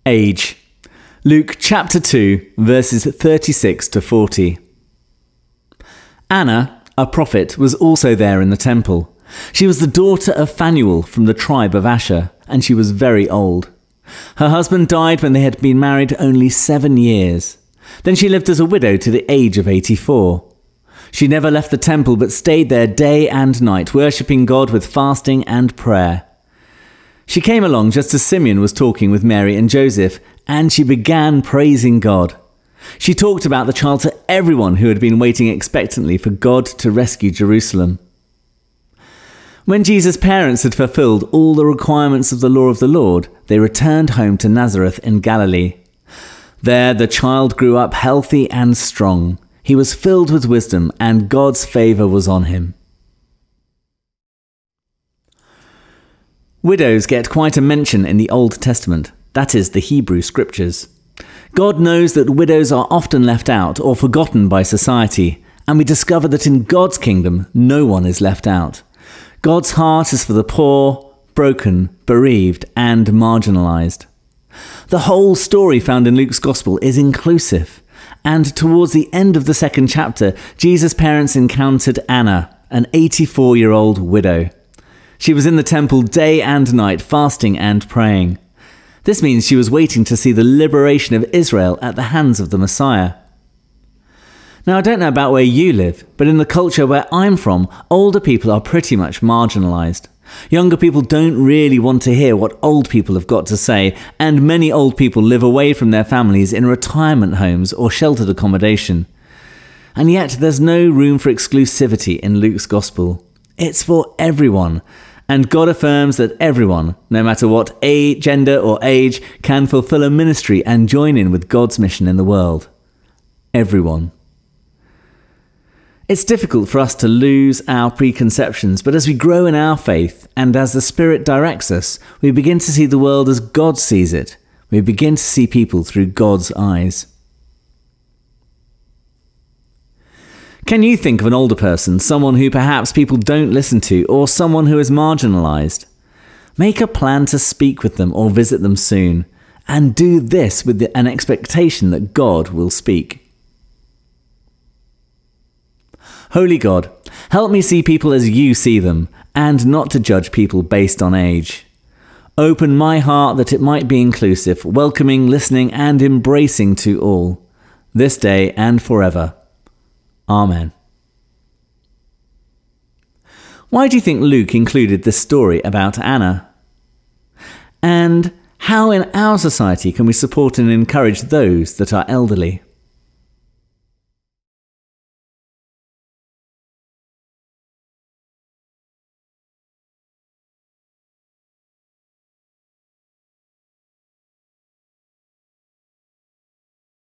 Age. Luke chapter 2, verses 36 to 40. Anna, a prophet, was also there in the temple. She was the daughter of Phanuel from the tribe of Asher, and she was very old. Her husband died when they had been married only 7 years. Then she lived as a widow to the age of 84. She never left the temple but stayed there day and night, worshipping God with fasting and prayer. She came along just as Simeon was talking with Mary and Joseph, and she began praising God. She talked about the child to everyone who had been waiting expectantly for God to rescue Jerusalem. When Jesus' parents had fulfilled all the requirements of the law of the Lord, they returned home to Nazareth in Galilee. There the child grew up healthy and strong. He was filled with wisdom, and God's favour was on him. Widows get quite a mention in the Old Testament, that is, the Hebrew Scriptures. God knows that widows are often left out or forgotten by society, and we discover that in God's kingdom no one is left out. God's heart is for the poor, broken, bereaved, and marginalised. The whole story found in Luke's Gospel is inclusive, and towards the end of the second chapter, Jesus' parents encountered Anna, an 84-year-old widow. She was in the temple day and night, fasting and praying. This means she was waiting to see the liberation of Israel at the hands of the Messiah. Now, I don't know about where you live, but in the culture where I'm from, older people are pretty much marginalised. Younger people don't really want to hear what old people have got to say, and many old people live away from their families in retirement homes or sheltered accommodation. And yet there's no room for exclusivity in Luke's Gospel. It's for everyone, and God affirms that everyone, no matter what age, gender or age, can fulfill a ministry and join in with God's mission in the world. Everyone. It's difficult for us to lose our preconceptions, but as we grow in our faith and as the Spirit directs us, we begin to see the world as God sees it. We begin to see people through God's eyes. Can you think of an older person, someone who perhaps people don't listen to, or someone who is marginalised? Make a plan to speak with them or visit them soon, and do this with an expectation that God will speak. Holy God, help me see people as you see them, and not to judge people based on age. Open my heart that it might be inclusive, welcoming, listening, and embracing to all, this day and forever. Amen. Why do you think Luke included this story about Anna? And how in our society can we support and encourage those that are elderly?